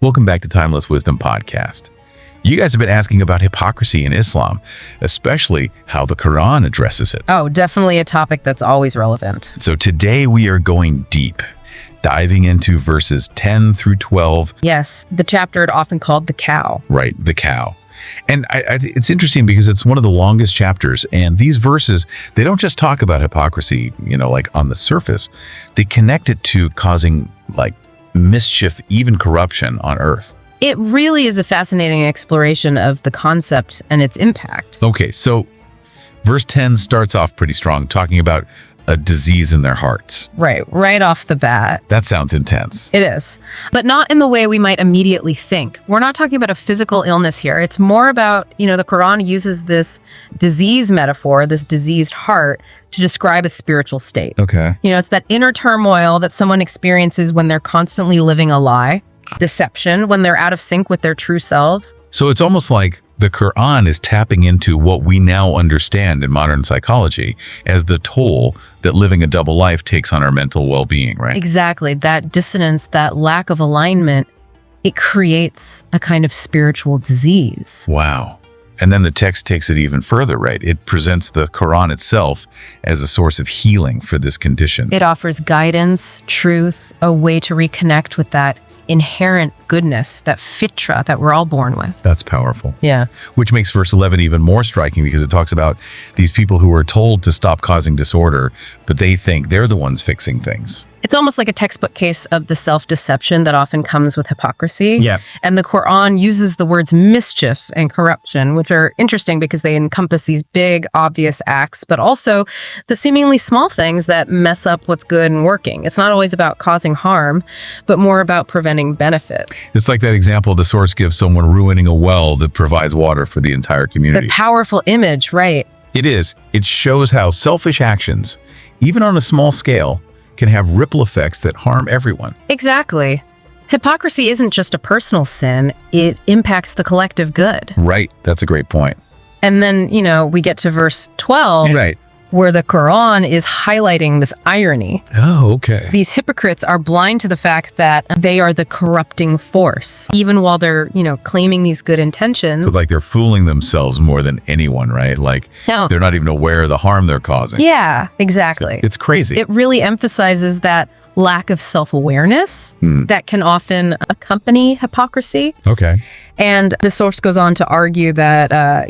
Welcome back to Timeless Wisdom Podcast. You guys have been asking about hypocrisy in Islam, especially how the Quran addresses it. Oh, definitely a topic that's always relevant. So today we are going deep, diving into verses 10 through 12. Yes, the chapter often called the cow. Right, the cow. And it's interesting because it's one of the longest chapters, and these verses, they don't just talk about hypocrisy, like on the surface. They connect it to causing mischief, even corruption on earth. It really is a fascinating exploration of the concept and its impact. Okay, so verse 10 starts off pretty strong, talking about a disease in their hearts. Right off the bat. That sounds intense. It is, but not in the way we might immediately think. We're not talking about a physical illness here. It's more about, the Quran uses this disease metaphor, this diseased heart, to describe a spiritual state. Okay. It's that inner turmoil that someone experiences when they're constantly living a lie, deception, when they're out of sync with their true selves. So it's almost like the Quran is tapping into what we now understand in modern psychology as the toll that living a double life takes on our mental well-being, right? Exactly. That dissonance, that lack of alignment, it creates a kind of spiritual disease. Wow. And then the text takes it even further, right? It presents the Quran itself as a source of healing for this condition. It offers guidance, truth, a way to reconnect with that inherent goodness, that fitra that we're all born with. That's powerful. Yeah. Which makes verse 11 even more striking because it talks about these people who are told to stop causing disorder, but they think they're the ones fixing things. It's almost like a textbook case of the self-deception that often comes with hypocrisy. Yeah. And the Quran uses the words mischief and corruption, which are interesting because they encompass these big, obvious acts, but also the seemingly small things that mess up what's good and working. It's not always about causing harm, but more about preventing benefit. It's like that example the source gives someone ruining a well that provides water for the entire community. The powerful image, right? It is. It shows how selfish actions, even on a small scale, can have ripple effects that harm everyone. Exactly. Hypocrisy isn't just a personal sin, it impacts the collective good. Right. That's a great point. And then, we get to verse 12, right, where the Quran is highlighting this irony. Oh, okay. These hypocrites are blind to the fact that they are the corrupting force, even while they're, claiming these good intentions. So they're fooling themselves more than anyone, right? No. They're not even aware of the harm they're causing. Yeah, exactly. It's crazy. It really emphasizes that lack of self-awareness that can often accompany hypocrisy. Okay. And the source goes on to argue that,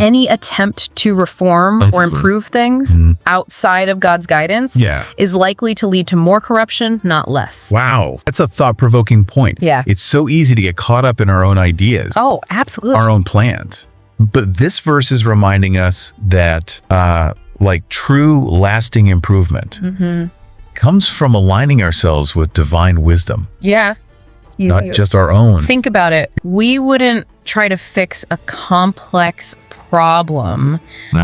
any attempt to reform or improve things outside of God's guidance is likely to lead to more corruption, not less. Wow. That's a thought-provoking point. Yeah. It's so easy to get caught up in our own ideas. Oh, absolutely. Our own plans. But this verse is reminding us that true lasting improvement comes from aligning ourselves with divine wisdom. Yeah. Not just our own. Think about it. We wouldn't try to fix a complex problem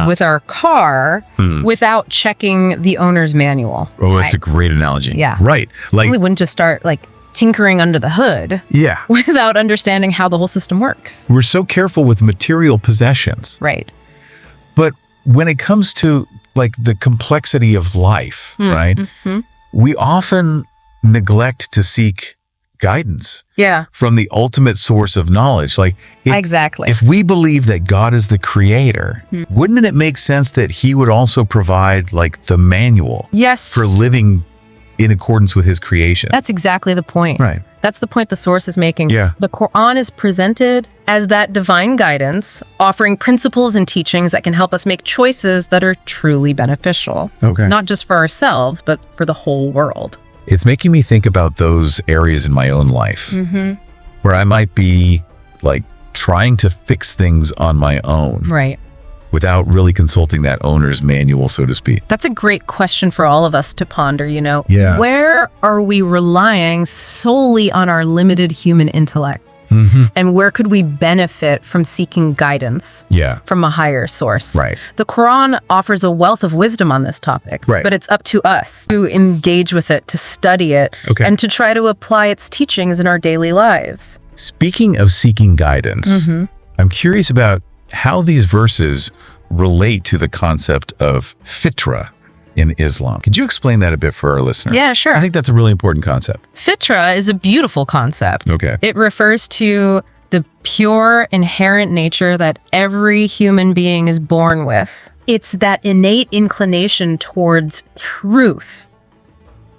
with our car without checking the owner's manual. Oh, that's a great analogy. Yeah. Right. We wouldn't just start tinkering under the hood. Yeah. Without understanding how the whole system works. We're so careful with material possessions. Right. But when it comes to the complexity of life, right? We often neglect to seek guidance from the ultimate source of knowledge. Exactly. If we believe that God is the creator, wouldn't it make sense that he would also provide the manual for living in accordance with his creation? That's exactly the point. Right. That's the point the source is making. Yeah. The Quran is presented as that divine guidance, offering principles and teachings that can help us make choices that are truly beneficial. Okay. Not just for ourselves, but for the whole world. It's making me think about those areas in my own life where I might be trying to fix things on my own. Right. Without really consulting that owner's manual, so to speak. That's a great question for all of us to ponder, Yeah. Where are we relying solely on our limited human intellect? And where could we benefit from seeking guidance from a higher source? Right. The Quran offers a wealth of wisdom on this topic, but it's up to us to engage with it, to study it, and to try to apply its teachings in our daily lives. Speaking of seeking guidance, I'm curious about how these verses relate to the concept of Fitra, in Islam. Could you explain that a bit for our listener? Yeah, sure. I think that's a really important concept. Fitra is a beautiful concept. Okay. It refers to the pure, inherent nature that every human being is born with. It's that innate inclination towards truth,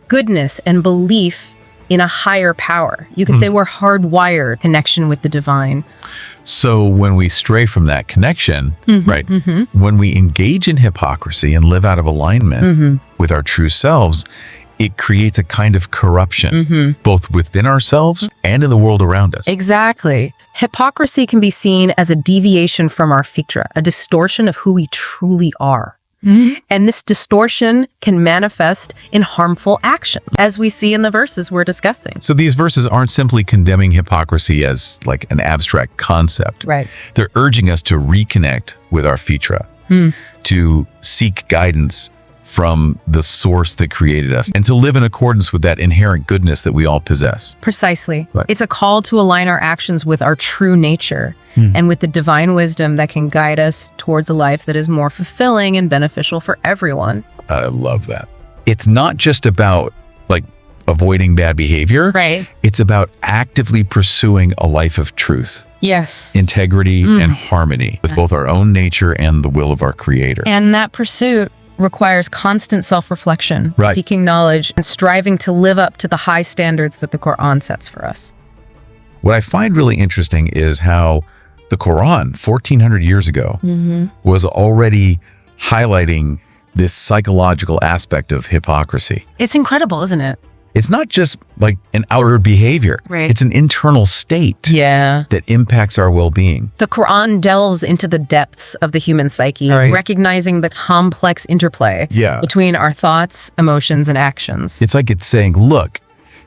goodness, and belief in a higher power. You could say we're hardwired connection with the divine. So when we stray from that connection, right, when we engage in hypocrisy and live out of alignment with our true selves, it creates a kind of corruption, both within ourselves and in the world around us. Exactly. Hypocrisy can be seen as a deviation from our fitra, a distortion of who we truly are. And this distortion can manifest in harmful action, as we see in the verses we're discussing. So these verses aren't simply condemning hypocrisy as like an abstract concept. Right. They're urging us to reconnect with our fitra, to seek guidance from the source that created us, and to live in accordance with that inherent goodness that we all possess. Precisely. Right. It's a call to align our actions with our true nature and with the divine wisdom that can guide us towards a life that is more fulfilling and beneficial for everyone. I love that. It's not just about like avoiding bad behavior. Right. It's about actively pursuing a life of truth, Yes. integrity, and harmony with both our own nature and the will of our Creator. And that pursuit requires constant self-reflection, Right. seeking knowledge, and striving to live up to the high standards that the Quran sets for us. What I find really interesting is how the Quran, 1400 years ago, was already highlighting this psychological aspect of hypocrisy. It's incredible, isn't it? It's not just like an outward behavior. Right. It's an internal state Yeah. that impacts our well-being. The Quran delves into the depths of the human psyche, Right. recognizing the complex interplay Yeah. between our thoughts, emotions, and actions. It's like it's saying, look,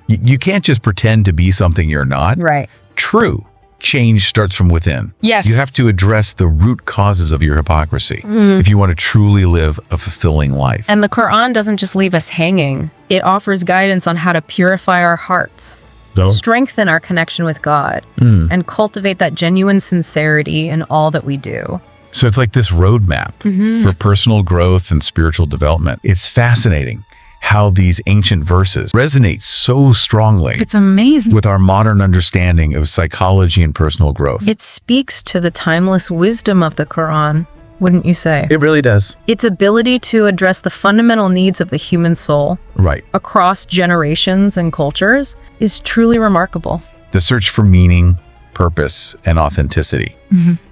you can't just pretend to be something you're not. Right. True change starts from within. Yes. You have to address the root causes of your hypocrisy if you want to truly live a fulfilling life. And the Quran doesn't just leave us hanging. It offers guidance on how to purify our hearts, strengthen our connection with God, and cultivate that genuine sincerity in all that we do. So it's like this roadmap for personal growth and spiritual development. It's fascinating how these ancient verses resonate so strongly It's amazing. with our modern understanding of psychology and personal growth. It speaks to the timeless wisdom of the Quran, wouldn't you say? It really does. Its ability to address the fundamental needs of the human soul Right. across generations and cultures is truly remarkable. The search for meaning, purpose, and authenticity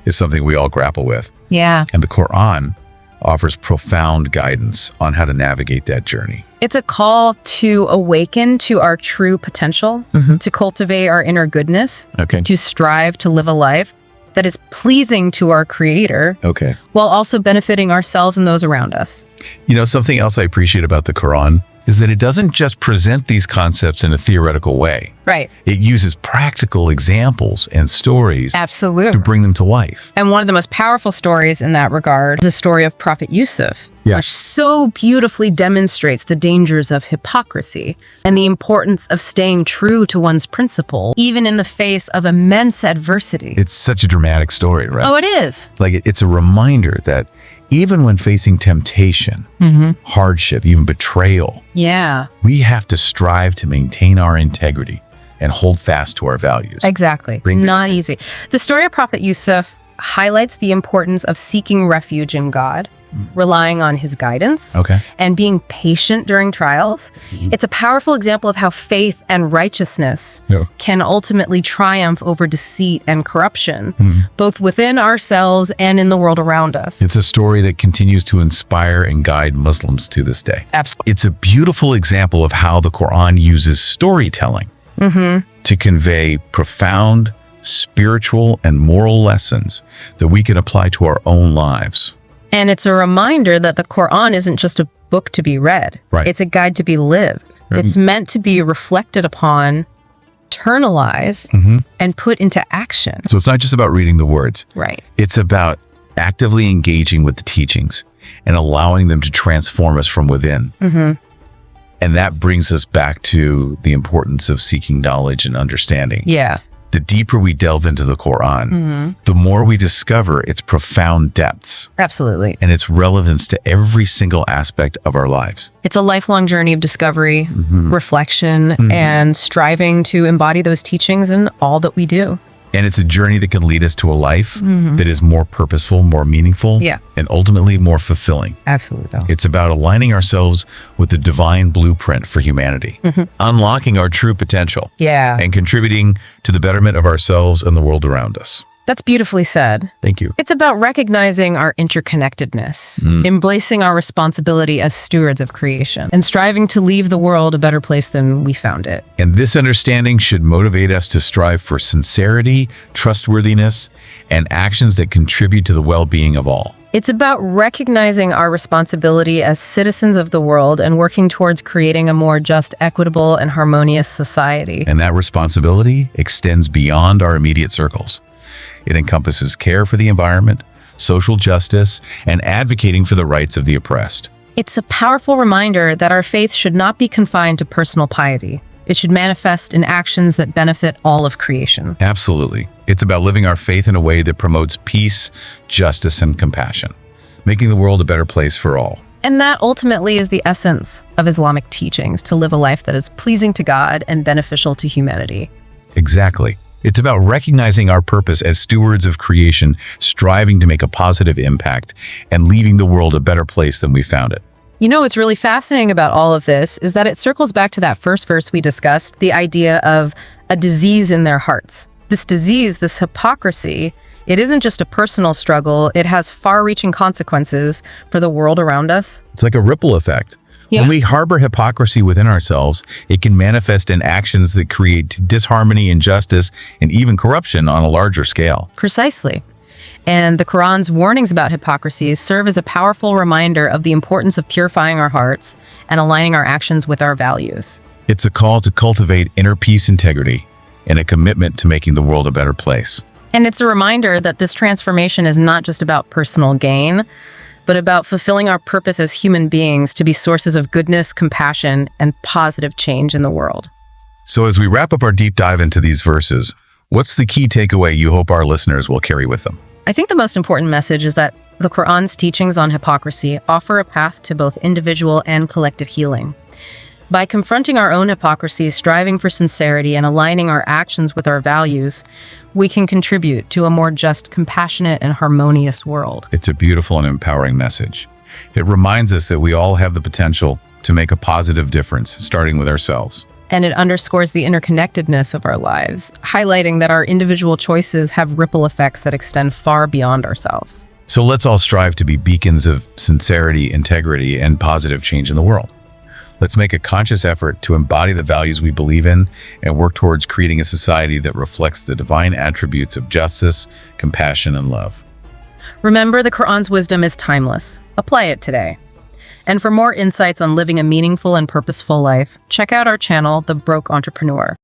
is something we all grapple with. Yeah. And the Quran offers profound guidance on how to navigate that journey. It's a call to awaken to our true potential, to cultivate our inner goodness, Okay. to strive to live a life that is pleasing to our Creator, Okay. while also benefiting ourselves and those around us. You know, something else I appreciate about the Quran is that it doesn't just present these concepts in a theoretical way. Right. It uses practical examples and stories to Absolutely. bring them to life. And one of the most powerful stories in that regard is the story of Prophet Yusuf, Yeah. which so beautifully demonstrates the dangers of hypocrisy and the importance of staying true to one's principle, even in the face of immense adversity. It's such a dramatic story, right? Oh, it is. Like it's a reminder that even when facing temptation, hardship, even betrayal, Yeah, we have to strive to maintain our integrity and hold fast to our values. exactly. Bring It's the- not easy. The story of Prophet Yusuf highlights the importance of seeking refuge in God, relying on his guidance, Okay. and being patient during trials. It's a powerful example of how faith and righteousness Yeah. can ultimately triumph over deceit and corruption, both within ourselves and in the world around us. It's a story that continues to inspire and guide Muslims to this day. Absolutely. It's a beautiful example of how the Quran uses storytelling to convey profound spiritual and moral lessons that we can apply to our own lives. And it's a reminder that the Quran isn't just a book to be read. Right. It's a guide to be lived. It's meant to be reflected upon, internalized, and put into action. So it's not just about reading the words. Right. It's about actively engaging with the teachings and allowing them to transform us from within. And that brings us back to the importance of seeking knowledge and understanding. Yeah. The deeper we delve into the Quran, the more we discover its profound depths Absolutely. and its relevance to every single aspect of our lives. It's a lifelong journey of discovery, reflection, and striving to embody those teachings in all that we do. And it's a journey that can lead us to a life that is more purposeful, more meaningful, Yeah. and ultimately more fulfilling. Absolutely. It's about aligning ourselves with the divine blueprint for humanity, unlocking our true potential, Yeah. and contributing to the betterment of ourselves and the world around us. That's beautifully said. Thank you. It's about recognizing our interconnectedness, embracing our responsibility as stewards of creation, and striving to leave the world a better place than we found it. And this understanding should motivate us to strive for sincerity, trustworthiness, and actions that contribute to the well-being of all. It's about recognizing our responsibility as citizens of the world and working towards creating a more just, equitable, and harmonious society. And that responsibility extends beyond our immediate circles. It encompasses care for the environment, social justice, and advocating for the rights of the oppressed. It's a powerful reminder that our faith should not be confined to personal piety. It should manifest in actions that benefit all of creation. Absolutely. It's about living our faith in a way that promotes peace, justice, and compassion, making the world a better place for all. And that ultimately is the essence of Islamic teachings, to live a life that is pleasing to God and beneficial to humanity. Exactly. It's about recognizing our purpose as stewards of creation, striving to make a positive impact, and leaving the world a better place than we found it. You know, what's really fascinating about all of this is that it circles back to that first verse we discussed, the idea of a disease in their hearts. This disease, this hypocrisy, it isn't just a personal struggle, it has far-reaching consequences for the world around us. It's like a ripple effect. Yeah. When we harbor hypocrisy within ourselves, it can manifest in actions that create disharmony, injustice, and even corruption on a larger scale. Precisely. And the Quran's warnings about hypocrisy serve as a powerful reminder of the importance of purifying our hearts and aligning our actions with our values. It's a call to cultivate inner peace, integrity, and a commitment to making the world a better place. And it's a reminder that this transformation is not just about personal gain, but about fulfilling our purpose as human beings to be sources of goodness, compassion, and positive change in the world. So as we wrap up our deep dive into these verses, what's the key takeaway you hope our listeners will carry with them? I think the most important message is that the Quran's teachings on hypocrisy offer a path to both individual and collective healing. By confronting our own hypocrisy, striving for sincerity, and aligning our actions with our values, we can contribute to a more just, compassionate, and harmonious world. It's a beautiful and empowering message. It reminds us that we all have the potential to make a positive difference, starting with ourselves. And it underscores the interconnectedness of our lives, highlighting that our individual choices have ripple effects that extend far beyond ourselves. So let's all strive to be beacons of sincerity, integrity, and positive change in the world. Let's make a conscious effort to embody the values we believe in and work towards creating a society that reflects the divine attributes of justice, compassion, and love. Remember, the Quran's wisdom is timeless. Apply it today. And for more insights on living a meaningful and purposeful life, check out our channel, The Broke Entrepreneur.